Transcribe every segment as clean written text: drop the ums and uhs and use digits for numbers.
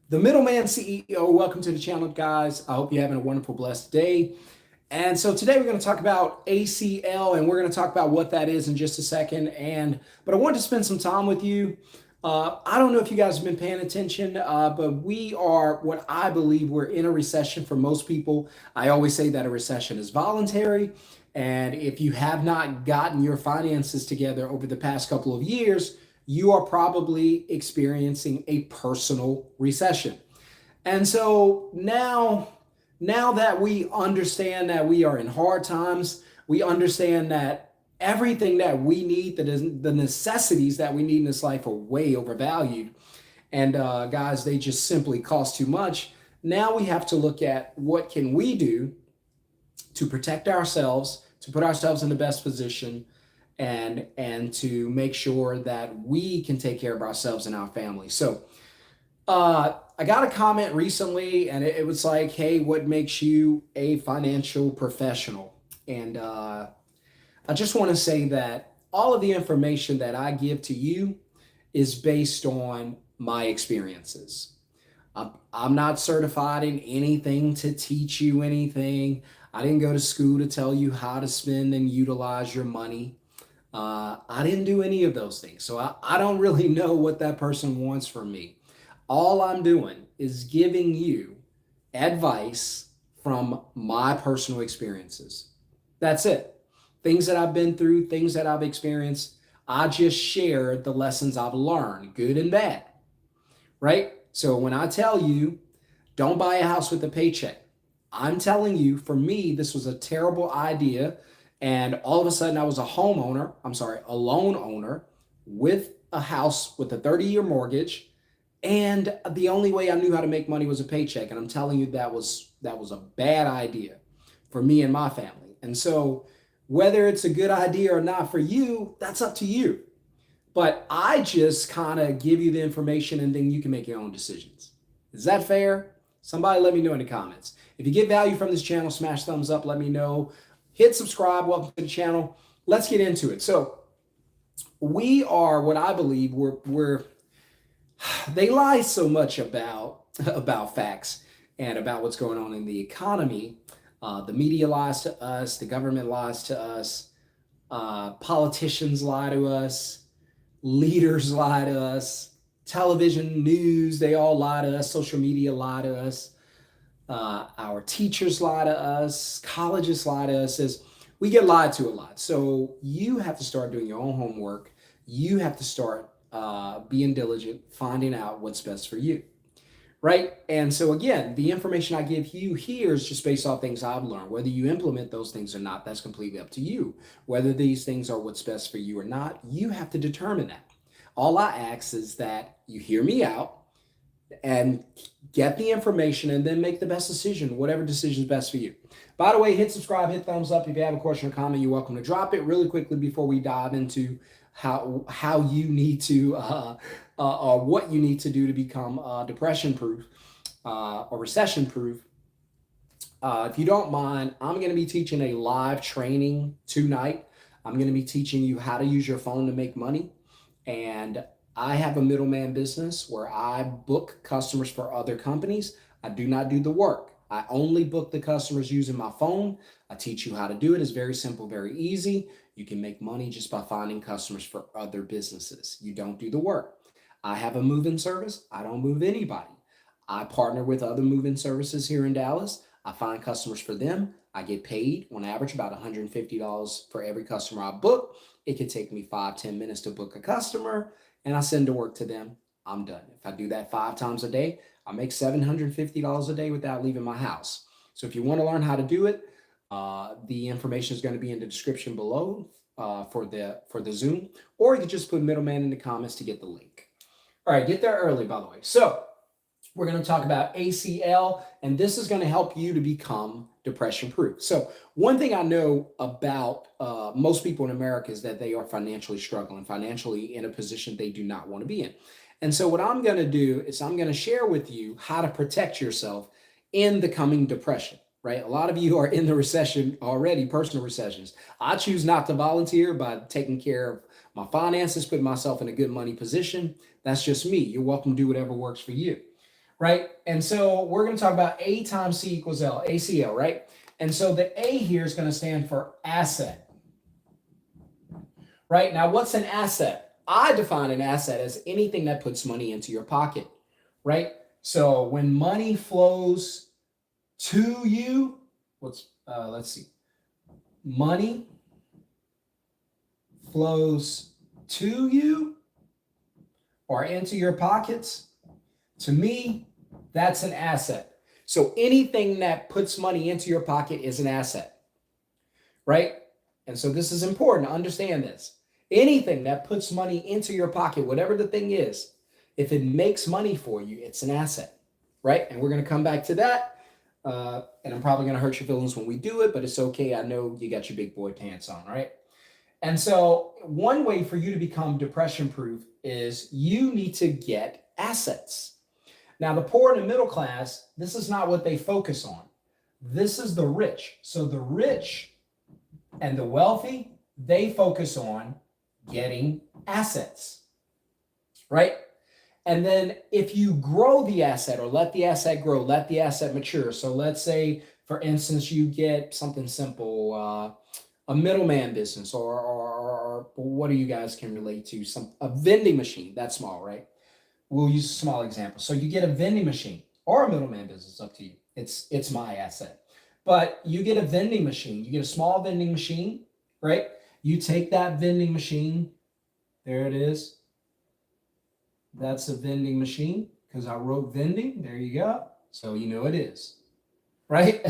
The Middleman CEO. Welcome to the channel, guys. I hope you're having a wonderful, blessed day. And so today we're going to talk about ACL, and we're going to talk about what that is in just a second. But I wanted to spend some time with you. I don't know if you guys have been paying attention, but we are what I believe we're in a recession for most people. I always say that a recession is voluntary. And if you have not gotten your finances together over the past couple of years, you are probably experiencing a personal recession. And so now that we understand that we are in hard times, we understand that everything that we need, that is the necessities that we need in this life are way overvalued. And guys, they just simply cost too much. Now we have to look at what can we do to protect ourselves, to put ourselves in the best position, and to make sure that we can take care of ourselves and our family. So I got a comment recently, and it was like, "Hey, what makes you a financial professional?" And I just want to say that all of the information that I give to you is based on my experiences. I'm not certified in anything to teach you anything. I didn't go to school to tell you how to spend and utilize your money. I didn't do any of those things. So I don't really know what that person wants from me. All I'm doing is giving you advice from my personal experiences. That's it. Things that I've been through, things that I've experienced. I just share the lessons I've learned, good and bad, right? So when I tell you, don't buy a house with a paycheck, I'm telling you, for me, this was a terrible idea. And all of a sudden, I was a loan owner with a house with a 30-year mortgage. And the only way I knew how to make money was a paycheck. And I'm telling you, that was a bad idea for me and my family. And so whether it's a good idea or not for you, that's up to you. But I just kind of give you the information and then you can make your own decisions. Is that fair? Somebody let me know in the comments. If you get value from this channel, smash thumbs up, let me know. Hit subscribe, welcome to the channel. Let's get into it. So we are what I believe we're they lie so much about facts and about what's going on in the economy. The media lies to us, the government lies to us, politicians lie to us, leaders lie to us, television, news, they all lie to us, social media lie to us, our teachers lie to us, colleges lie to us. As we get lied to a lot. So you have to start doing your own homework. You have to start being diligent, finding out what's best for you, right? And so again, the information I give you here is just based off things I've learned. Whether you implement those things or not, that's completely up to you. Whether these things are what's best for you or not, you have to determine that. All I ask is that you hear me out and get the information and then make the best decision, whatever decision is best for you. By the way, hit subscribe, hit thumbs up. If you have a question or comment, you're welcome to drop it really quickly before we dive into how you need to or what you need to do to become depression proof or recession proof. If you don't mind, I'm going to be teaching a live training tonight. I'm going to be teaching you how to use your phone to make money. And I have a middleman business where I book customers for other companies. I do not do the work. I only book the customers using my phone. I teach you how to do it. It's very simple, very easy. You can make money just by finding customers for other businesses. You don't do the work. I have a move-in service. I don't move anybody. I partner with other move-in services here in Dallas. I find customers for them. I get paid on average about $150 for every customer I book. It could take me 5-10 minutes to book a customer, and I send the work to them. I'm done. If I do that 5 times a day, I make $750 a day without leaving my house. So if you want to learn how to do it, the information is going to be in the description below for the Zoom, or you can just put middleman in the comments to get the link. All right, get there early, by the way. So we're going to talk about ACL, and this is going to help you to become depression proof. So one thing I know about most people in America is that they are financially struggling, financially in a position they do not want to be in. And so what I'm going to do is I'm going to share with you how to protect yourself in the coming depression, right? A lot of you are in the recession already, personal recessions. I choose not to volunteer by taking care of my finances, putting myself in a good money position. That's just me. You're welcome to do whatever works for you. right? And so we're going to talk about A times C equals L, ACL, right? And so the A here is going to stand for asset, right? Now, what's an asset? I define an asset as anything that puts money into your pocket, right? So when money flows to you, let's see, money flows to you or into your pockets, to me, that's an asset. So anything that puts money into your pocket is an asset, right? And so this is important to understand this. Anything that puts money into your pocket, whatever the thing is, if it makes money for you, it's an asset, right? And we're going to come back to that. And I'm probably going to hurt your feelings when we do it, but it's okay. I know you got your big boy pants on, right? And so one way for you to become depression proof is you need to get assets. Now, the poor and the middle class, this is not what they focus on. This is the rich. So the rich and the wealthy, they focus on getting assets, right? And then if you grow the asset or let the asset grow, let the asset mature. So let's say, for instance, you get something simple, a middleman business, or what do you guys can relate to? A vending machine, that's small, right? We'll use a small example. So you get a vending machine or a middleman business, up to you. It's my asset. But you get a vending machine, you get a small vending machine, right? You take that vending machine, there it is. That's a vending machine because I wrote vending, there you go. So you know it is, right?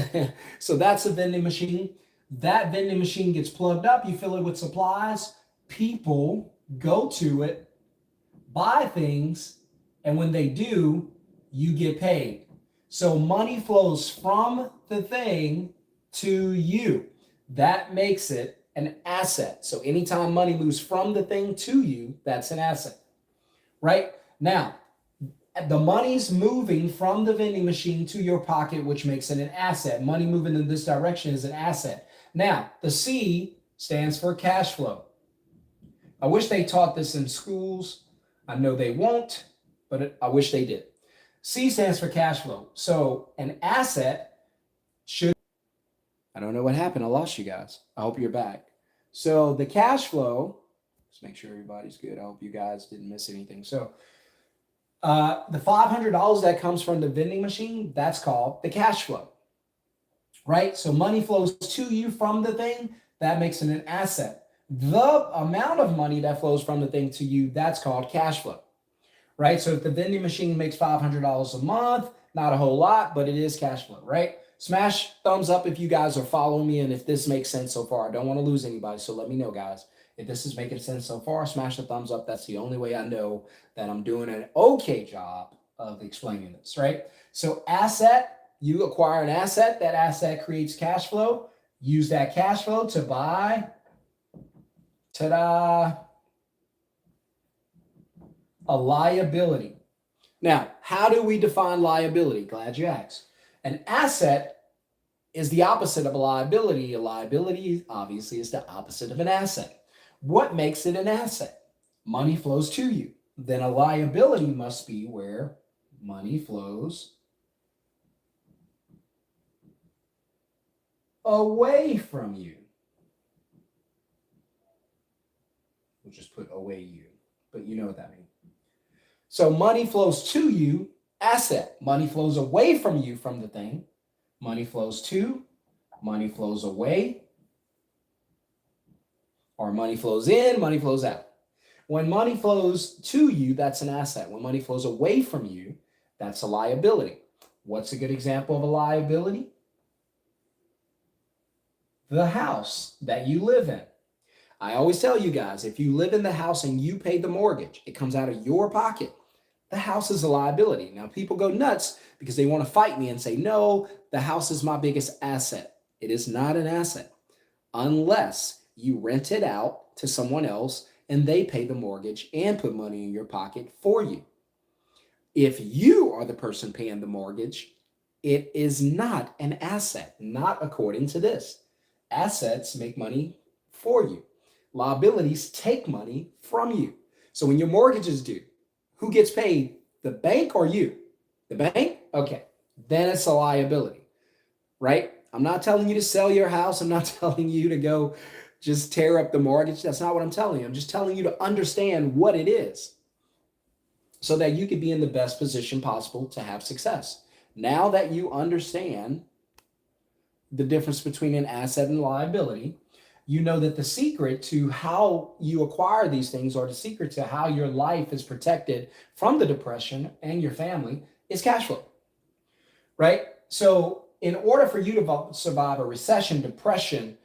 So that's a vending machine. That vending machine gets plugged up, you fill it with supplies, people go to it, buy things, and when they do, you get paid. So money flows from the thing to you. That makes it an asset. So anytime money moves from the thing to you, that's an asset, right? Now, the money's moving from the vending machine to your pocket, which makes it an asset. Money moving in this direction is an asset. Now, the C stands for cash flow. I wish they taught this in schools. I know they won't, but I wish they did. C stands for cash flow. So an asset should, I don't know what happened. I lost you guys. I hope you're back. So the cash flow, let's make sure everybody's good. I hope you guys didn't miss anything. So the $500 that comes from the vending machine, that's called the cash flow, right? So money flows to you from the thing, that makes it an asset. The amount of money that flows from the thing to you, that's called cash flow, right? So if the vending machine makes $500 a month, not a whole lot, but it is cash flow, right? Smash thumbs up if you guys are following me and if this makes sense so far. I don't want to lose anybody, so let me know, guys. If this is making sense so far, smash the thumbs up. That's the only way I know that I'm doing an okay job of explaining this, right? So asset, you acquire an asset. That asset creates cash flow. Use that cash flow to buy, ta-da, a liability. Now, how do we define liability? Glad you asked. An asset is the opposite of a liability. A liability, obviously, is the opposite of an asset. What makes it an asset? Money flows to you. Then a liability must be where money flows away from you. We'll just put away you, but you know what that means. So money flows to you, asset. Money flows away from you from the thing. Money flows to, money flows away, or money flows in, money flows out. When money flows to you, that's an asset. When money flows away from you, that's a liability. What's a good example of a liability? The house that you live in. I always tell you guys, if you live in the house and you pay the mortgage, it comes out of your pocket. The house is a liability. Now, people go nuts because they want to fight me and say, no, the house is my biggest asset. It is not an asset unless you rent it out to someone else and they pay the mortgage and put money in your pocket for you. If you are the person paying the mortgage, it is not an asset, not according to this. Assets make money for you. Liabilities take money from you. So when your mortgage is due, who gets paid? The bank or you? The bank? Okay. Then it's a liability, right? I'm not telling you to sell your house. I'm not telling you to go just tear up the mortgage. That's not what I'm telling you. I'm just telling you to understand what it is so that you could be in the best position possible to have success. Now that you understand the difference between an asset and liability, you know that the secret to how you acquire these things, or the secret to how your life is protected from the depression and your family, is cash flow, right? So in order for you to survive a recession, depression,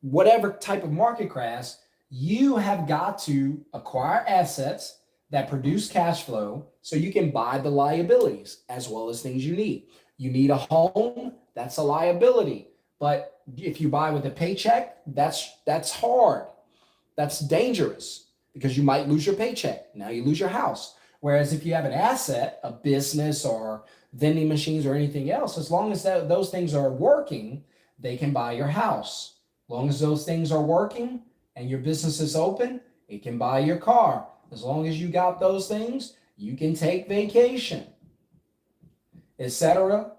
whatever type of market crash, you have got to acquire assets that produce cash flow so you can buy the liabilities as well as things you need. You need a home, that's a liability. But if you buy with a paycheck, that's hard. That's dangerous because you might lose your paycheck. Now you lose your house. Whereas if you have an asset, a business or vending machines or anything else, as long as those things are working, they can buy your house. As long as those things are working and your business is open, it can buy your car. As long as you got those things, you can take vacation, etc.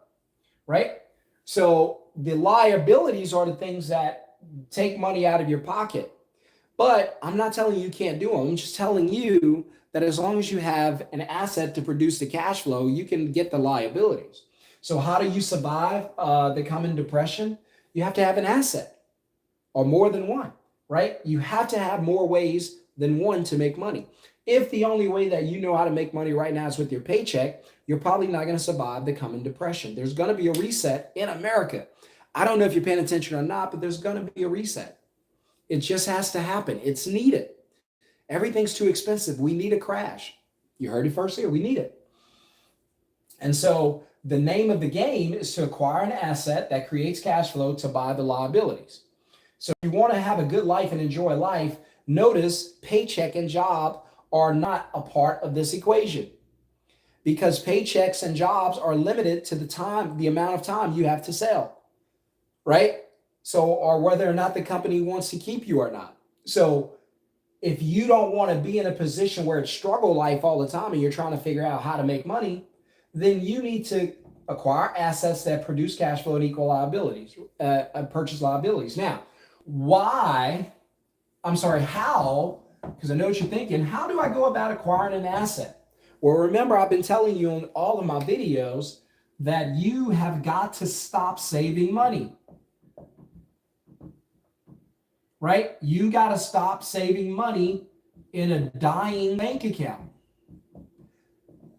Right? So the liabilities are the things that take money out of your pocket. But I'm not telling you can't do them. I'm just telling you that as long as you have an asset to produce the cash flow, you can get the liabilities. So how do you survive the coming depression? You have to have an asset or more than one, right? You have to have more ways than one to make money. If the only way that you know how to make money right now is with your paycheck, you're probably not going to survive the coming depression. There's going to be a reset in America. I don't know if you're paying attention or not, but there's going to be a reset. It just has to happen. It's needed. Everything's too expensive. We need a crash. You heard it first here. We need it. And so the name of the game is to acquire an asset that creates cash flow to buy the liabilities. So if you want to have a good life and enjoy life, notice paycheck and job are not a part of this equation, because paychecks and jobs are limited to the amount of time you have to sell, right? So, or whether or not the company wants to keep you or not. So if you don't want to be in a position where it's struggle life all the time and you're trying to figure out how to make money, then you need to acquire assets that produce cash flow and equal liabilities, purchase liabilities. Now, how, because I know what you're thinking, how do I go about acquiring an asset? Well, remember, I've been telling you in all of my videos that you have got to stop saving money, right? You got to stop saving money in a dying bank account.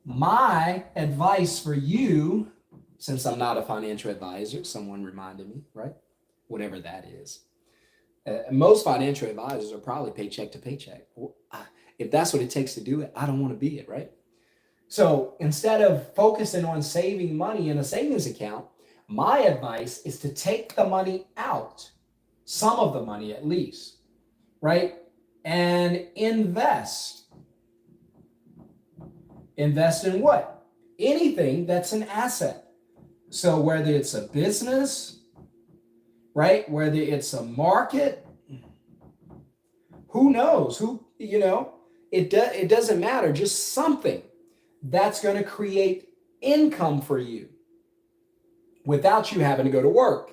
My advice for you, since I'm not a financial advisor, someone reminded me, right? Whatever that is. Most financial advisors are probably paycheck to paycheck. If that's what it takes to do it, I don't want to be it, right? So instead of focusing on saving money in a savings account, my advice is to take the money out, some of the money at least, right? And invest. Invest in what? Anything that's an asset. So whether it's a business, right? Whether it's a market, who knows? It doesn't matter. Just something that's going to create income for you without you having to go to work,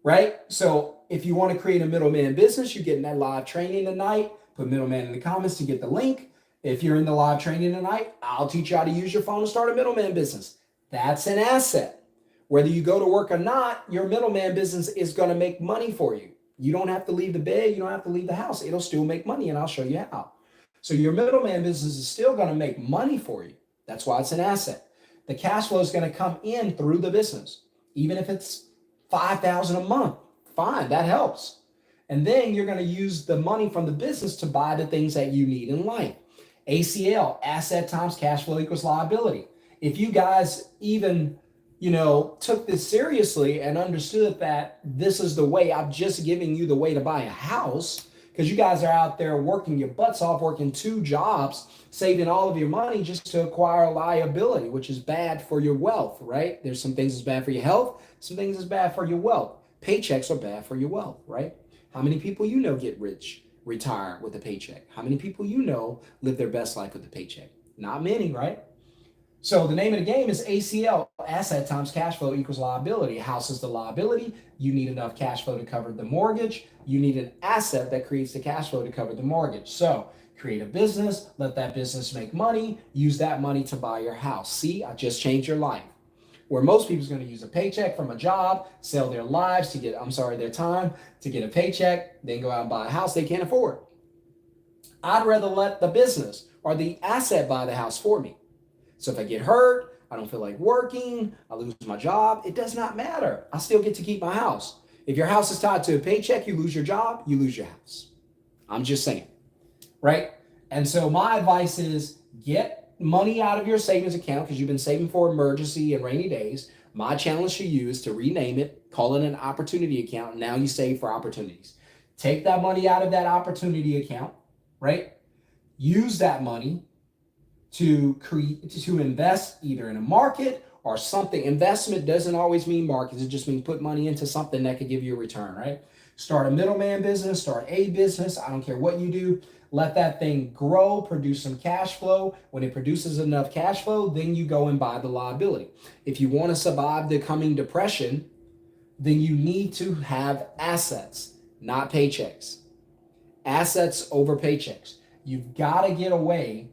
right? So if you want to create a middleman business, you're getting that live training tonight. Put middleman in the comments to get the link. If you're in the live training tonight, I'll teach you how to use your phone to start a middleman business. That's an asset. Whether you go to work or not, your middleman business is going to make money for you. You don't have to leave the bed. You don't have to leave the house. It'll still make money, and I'll show you how. So your middleman business is still going to make money for you. That's why it's an asset. The cash flow is going to come in through the business. Even if it's $5,000 a month, fine, that helps. And then you're going to use the money from the business to buy the things that you need in life. ACL, asset times cash flow equals liability. If you guys even took this seriously and understood that this is the way, I'm just giving you the way to buy a house, because you guys are out there working your butts off, working 2 jobs, saving all of your money just to acquire a liability, which is bad for your wealth, right? There's some things that's bad for your health, some things that's bad for your wealth. Paychecks are bad for your wealth, right? How many people get rich, retire with a paycheck? How many people live their best life with a paycheck? Not many, right? So the name of the game is ACL, asset times cash flow equals liability. House is the liability. You need enough cash flow to cover the mortgage. You need an asset that creates the cash flow to cover the mortgage. So create a business, let that business make money, use that money to buy your house. See, I just changed your life. Where most people's going to use a paycheck from a job, sell their lives to get, their time to get a paycheck, then go out and buy a house they can't afford. I'd rather let the business or the asset buy the house for me. So if I get hurt, I don't feel like working, I lose my job, it does not matter. I still get to keep my house. If your house is tied to a paycheck, you lose your job, you lose your house. I'm just saying, right? And so my advice is get money out of your savings account because you've been saving for emergency and rainy days. My challenge to you is to rename it, call it an opportunity account. Now you save for opportunities. Take that money out of that opportunity account, right? Use that money to invest either in a market or something. Investment doesn't always mean markets. It just means put money into something that could give you a return, right? Start a middleman business, start a business. I don't care what you do. Let that thing grow, produce some cash flow. When it produces enough cash flow, then you go and buy the liability. If you want to survive the coming depression, then you need to have assets, not paychecks. Assets over paychecks. You've got to get away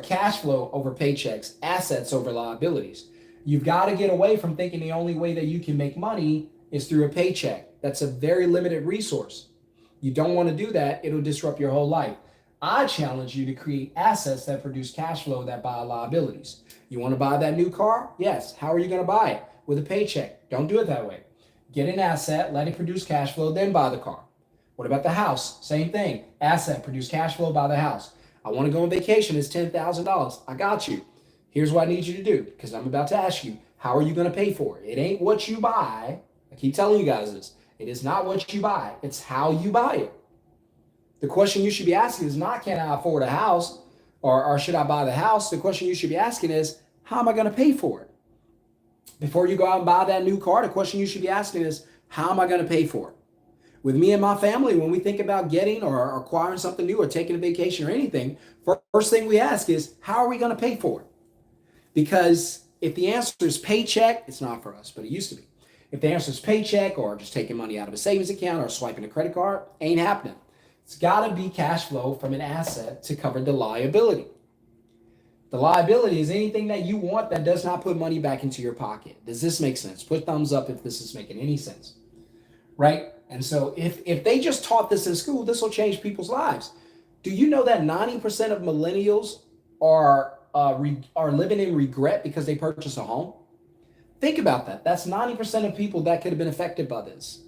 cash flow over paychecks, assets over liabilities. You've got to get away from thinking the only way that you can make money is through a paycheck. That's a very limited resource. You don't want to do that. It'll disrupt your whole life. I challenge you to create assets that produce cash flow that buy liabilities. You want to buy that new car? Yes. How are you going to buy it? With a paycheck. Don't do it that way. Get an asset, let it produce cash flow, then buy the car. What about the house? Same thing. Asset, produce cash flow, buy the house. I want to go on vacation. It's $10,000. I got you. Here's what I need you to do, because I'm about to ask you, how are you going to pay for it? It ain't what you buy. I keep telling you guys this. It is not what you buy. It's how you buy it. The question you should be asking is not, can I afford a house or should I buy the house? The question you should be asking is, how am I going to pay for it? Before you go out and buy that new car, the question you should be asking is, how am I going to pay for it? With me and my family, when we think about getting or acquiring something new or taking a vacation or anything, first thing we ask is, how are we going to pay for it? Because if the answer is paycheck, it's not for us, but it used to be. If the answer is paycheck or just taking money out of a savings account or swiping a credit card, ain't happening. It's got to be cash flow from an asset to cover the liability. The liability is anything that you want that does not put money back into your pocket. Does this make sense? Put thumbs up if this is making any sense, right? And so if they just taught this in school, this will change people's lives. Do you know that 90% of millennials are living in regret because they purchased a home? Think about that. That's 90% of people that could have been affected by this.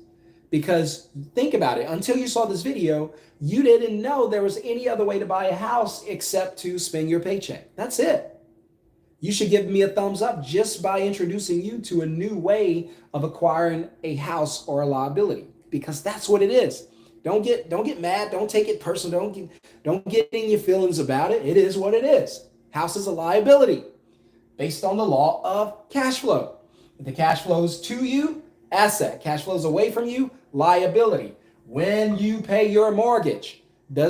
Because think about it, until you saw this video, you didn't know there was any other way to buy a house except to spend your paycheck. That's it. You should give me a thumbs up just by introducing you to a new way of acquiring a house or a liability, because that's what it is. Don't get mad. Don't take it personal. Don't get in your feelings about it. It is what it is. House is a liability based on the law of cash flow. If the cash flows to you, asset. Cash flows away from you, liability. When you pay your mortgage, are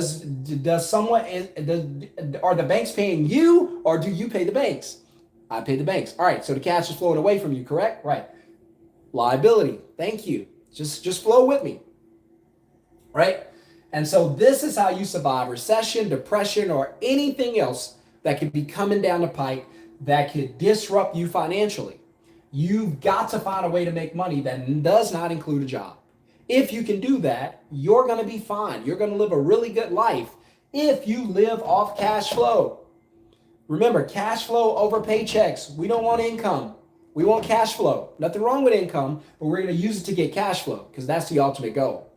the banks paying you, or do you pay the banks? I pay the banks. All right, so the cash is flowing away from you, correct? Right. Liability. Thank you. Just flow with me. Right? And so this is how you survive recession, depression, or anything else that could be coming down the pipe that could disrupt you financially. You've got to find a way to make money that does not include a job. If you can do that, you're going to be fine. You're going to live a really good life if you live off cash flow. Remember, cash flow over paychecks. We don't want income. We want cash flow. Nothing wrong with income, but we're going to use it to get cash flow because that's the ultimate goal.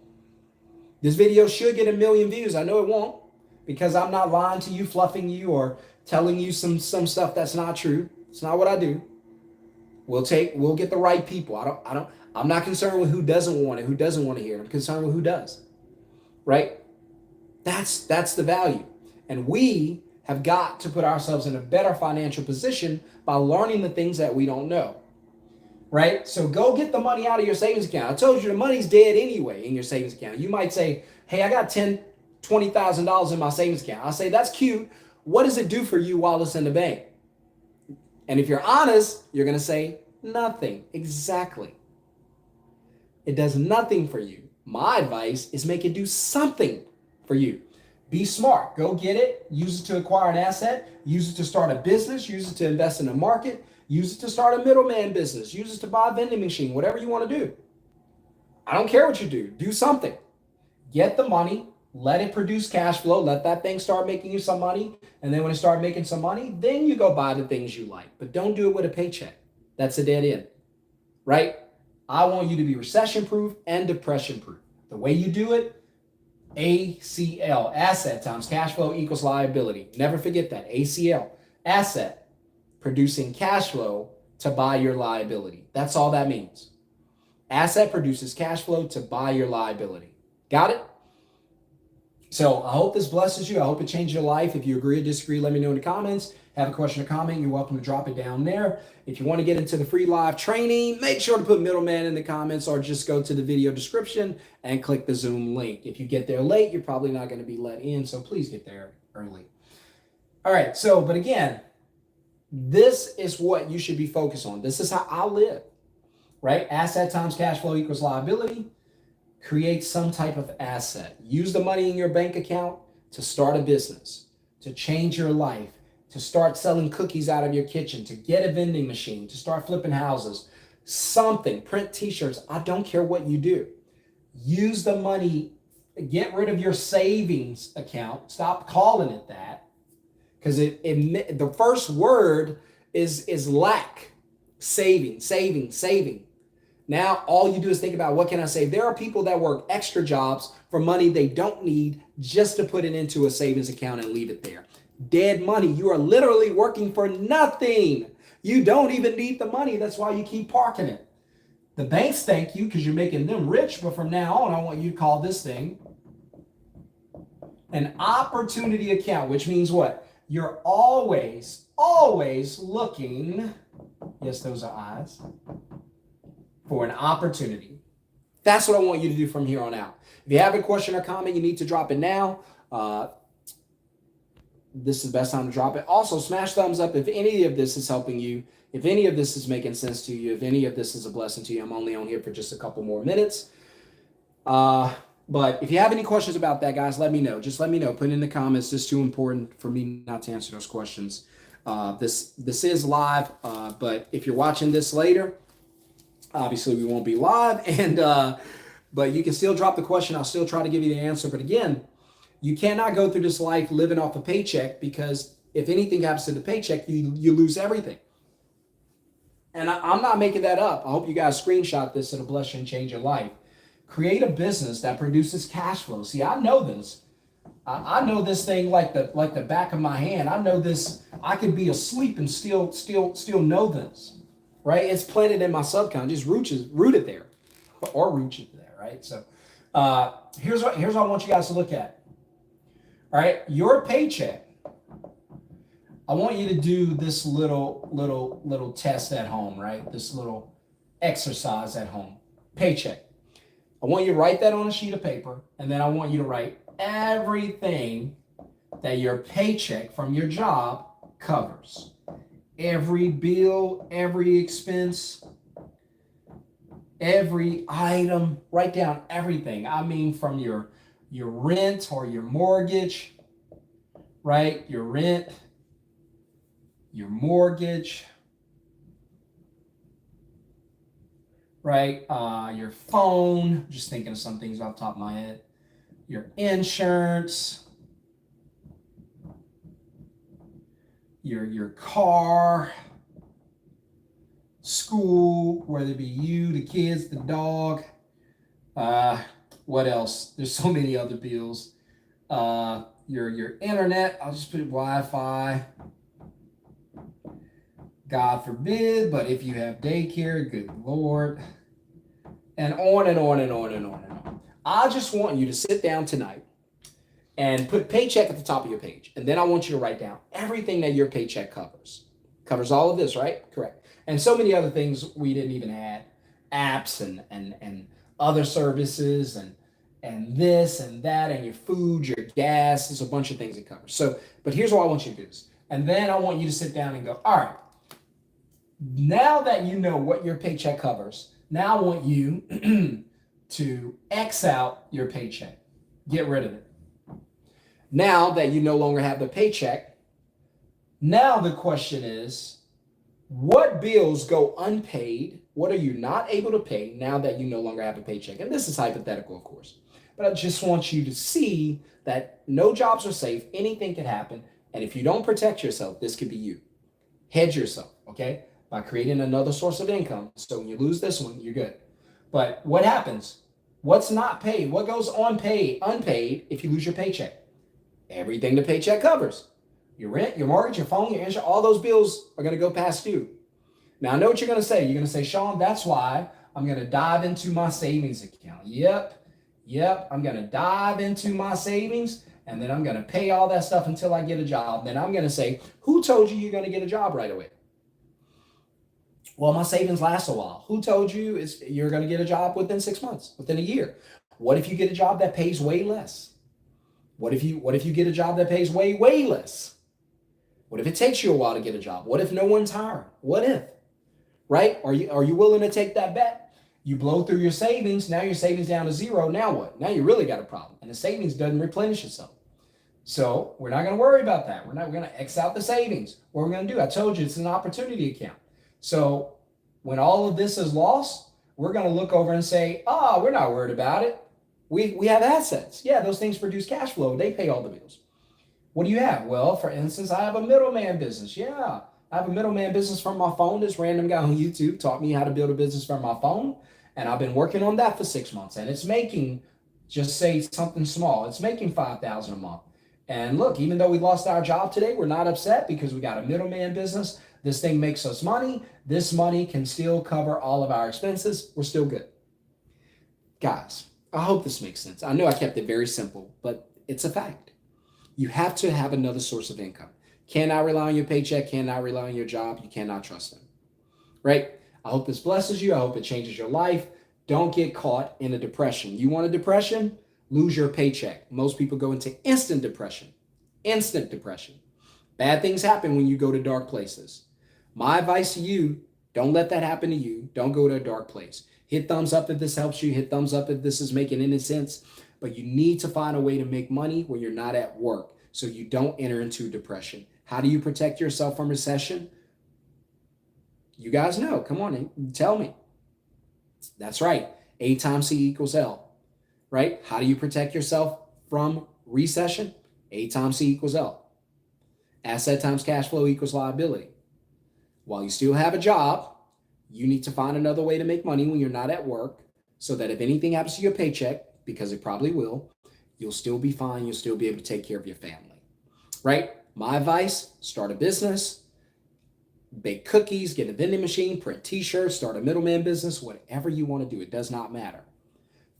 This video should get 1 million views. I know it won't, because I'm not lying to you, fluffing you, or telling you some stuff that's not true. It's not what I do. We'll get the right people. I'm not concerned with who doesn't want it, who doesn't want to hear it. I'm concerned with who does. Right? That's the value. And we have got to put ourselves in a better financial position by learning the things that we don't know. Right? So go get the money out of your savings account. I told you the money's dead anyway in your savings account. You might say, hey, I got $20,000 in my savings account. I'll say, that's cute. What does it do for you while it's in the bank? And if you're honest, you're going to say nothing. Exactly. It does nothing for you. My advice is make it do something for you. Be smart. Go get it. Use it to acquire an asset. Use it to start a business. Use it to invest in a market. Use it to start a middleman business. Use it to buy a vending machine, whatever you want to do. I don't care what you do. Do something. Get the money. Let it produce cash flow. Let that thing start making you some money. And then when it starts making some money, then you go buy the things you like. But don't do it with a paycheck. That's a dead end, right? I want you to be recession-proof and depression-proof. The way you do it, ACL, asset times cash flow equals liability. Never forget that. ACL, asset, producing cash flow to buy your liability. That's all that means. Asset produces cash flow to buy your liability. Got it? So I hope this blesses you. I hope it changed your life. If you agree or disagree, let me know in the comments. Have a question or comment, you're welcome to drop it down there. If you want to get into the free live training, make sure to put Middleman in the comments or just go to the video description and click the Zoom link. If you get there late, you're probably not going to be let in, so please get there early. All right, but again, this is what you should be focused on. This is how I live, right? Asset times cash flow equals liability. Create some type of asset. Use the money in your bank account to start a business, to change your life, to start selling cookies out of your kitchen, to get a vending machine, to start flipping houses, something, print t-shirts. I don't care what you do. Use the money, get rid of your savings account. Stop calling it that, because the first word is lack. Saving. Now, all you do is think about, what can I save? There are people that work extra jobs for money they don't need just to put it into a savings account and leave it there. Dead money. You are literally working for nothing. You don't even need the money. That's why you keep parking it. The banks thank you because you're making them rich, but from now on, I want you to call this thing an opportunity account, which means what? You're always looking, yes, those are eyes, for an opportunity. That's what I want you to do from here on out. If you have a question or comment, you need to drop it now. This is the best time to drop it. Also, smash thumbs up if any of this is helping you, if any of this is making sense to you, if any of this is a blessing to you. I'm only on here for just a couple more minutes. But if you have any questions about that, guys, let me know. Just let me know. Put it in the comments. It's too important for me not to answer those questions. This is live, but if you're watching this later, obviously we won't be live. But you can still drop the question. I'll still try to give you the answer. But again, you cannot go through this life living off a paycheck, because if anything happens to the paycheck, you lose everything. And I'm not making that up. I hope you guys screenshot this. It'll bless you and change your life. Create a business that produces cash flow. See, I know this. I know this thing like the back of my hand. I know this. I could be asleep and still know this, right? It's planted in my subconscious, rooted there, right? So here's what I want you guys to look at. All right, your paycheck. I want you to do this little test at home, right? This little exercise at home. Paycheck. I want you to write that on a sheet of paper, and then I want you to write everything that your paycheck from your job covers. Every bill, every expense, every item. Write down everything. I mean, from your rent or your mortgage, right? Your rent, your mortgage, right? Your phone, just thinking of some things off the top of my head. Your insurance, your car, school, whether it be you, the kids, the dog, what else? There's so many other bills. Your internet, I'll just put Wi-Fi. God forbid, but if you have daycare, good Lord. And on and on and on and on and on. I just want you to sit down tonight and put paycheck at the top of your page. And then I want you to write down everything that your paycheck covers. Covers all of this, right? Correct. And so many other things we didn't even add. Apps and other services and this and that and your food, your gas. There's a bunch of things it covers. So, but here's what I want you to do. And then I want you to sit down and go, all right, Now that you know what your paycheck covers, now I want you to X out your paycheck. Get rid of it. Now that you no longer have the paycheck, now the question is, what bills go unpaid? What are you not able to pay now that you no longer have a paycheck? And this is hypothetical, of course. But I just want you to see that no jobs are safe. Anything can happen. And if you don't protect yourself, this could be you. Hedge yourself, okay? By creating another source of income. So when you lose this one, you're good. But what happens? What's not paid? What goes unpaid if you lose your paycheck? Everything the paycheck covers. Your rent, your mortgage, your phone, your insurance, all those bills are going to go past due. Now, I know what you're going to say. You're going to say, Shon, that's why I'm going to dive into my savings account. Yep. I'm going to dive into my savings, and then I'm going to pay all that stuff until I get a job. Then I'm going to say, who told you you're going to get a job right away? Well, my savings last a while. Who told you you're going to get a job within 6 months, within a year? What if you get a job that pays way less? What if you get a job that pays way less? What if it takes you a while to get a job? What if no one's hiring? What if? Right? Are you willing to take that bet? You blow through your savings. Now your savings down to zero. Now what? Now you really got a problem. And the savings doesn't replenish itself. So we're not going to worry about that. We're going to X out the savings. What we're going to do, I told you, it's an opportunity account. So when all of this is lost, we're going to look over and say, we're not worried about it. We have assets. Yeah, those things produce cash flow. They pay all the bills. What do you have? Well, for instance, I have a middleman business. Yeah, I have a middleman business from my phone. This random guy on YouTube taught me how to build a business from my phone. And I've been working on that for 6 months. And it's making, just say something small, it's making $5,000 a month. And look, even though we lost our job today, we're not upset because we got a middleman business. This thing makes us money. This money can still cover all of our expenses. We're still good. Guys, I hope this makes sense. I know I kept it very simple, but it's a fact. You have to have another source of income. Cannot rely on your paycheck, cannot rely on your job. You cannot trust them, right? I hope this blesses you. I hope it changes your life. Don't get caught in a depression. You want a depression? Lose your paycheck. Most people go into instant depression. Instant depression. Bad things happen when you go to dark places. My advice to you, don't let that happen to you. Don't go to a dark place. Hit thumbs up if this helps you. Hit thumbs up if this is making any sense. But you need to find a way to make money when you're not at work so you don't enter into depression. How do you protect yourself from recession? You guys know. Come on, tell me. That's right. A times C equals L, right? How do you protect yourself from recession? A times C equals L. Asset times cash flow equals liability. While you still have a job, you need to find another way to make money when you're not at work so that if anything happens to your paycheck, because it probably will, you'll still be fine. You'll still be able to take care of your family, right? My advice, start a business, bake cookies, get a vending machine, print t-shirts, start a middleman business, whatever you want to do. It does not matter.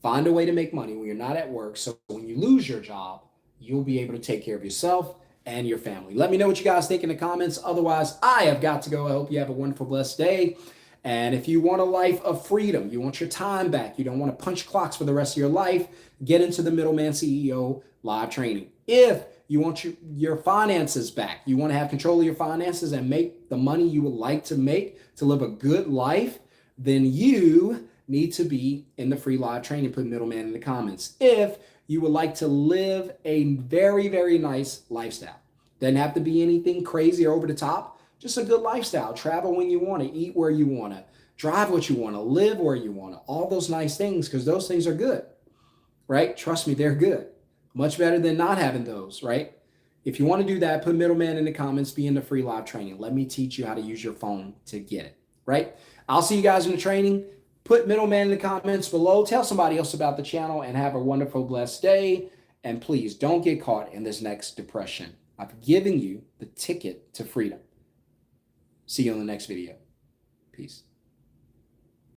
Find a way to make money when you're not at work so when you lose your job, you'll be able to take care of yourself and your family. Let me know what you guys think in the comments. Otherwise, I have got to go. I hope you have a wonderful, blessed day. And if you want a life of freedom, you want your time back, you don't want to punch clocks for the rest of your life, get into the Middleman CEO live training. If you want your finances back, you want to have control of your finances and make the money you would like to make to live a good life, then you need to be in the free live training. Put Middleman in the comments. If you would like to live a very, very nice lifestyle, doesn't have to be anything crazy or over the top. Just a good lifestyle. Travel when you want to, eat where you want to, drive what you want to, live where you want to, all those nice things, because those things are good, right? Trust me, they're good. Much better than not having those, right? If you want to do that, put Middleman in the comments, be in the free live training. Let me teach you how to use your phone to get it, right? I'll see you guys in the training. Put Middleman in the comments below. Tell somebody else about the channel and have a wonderful, blessed day. And please don't get caught in this next depression. I've given you the ticket to freedom. See you on the next video. Peace.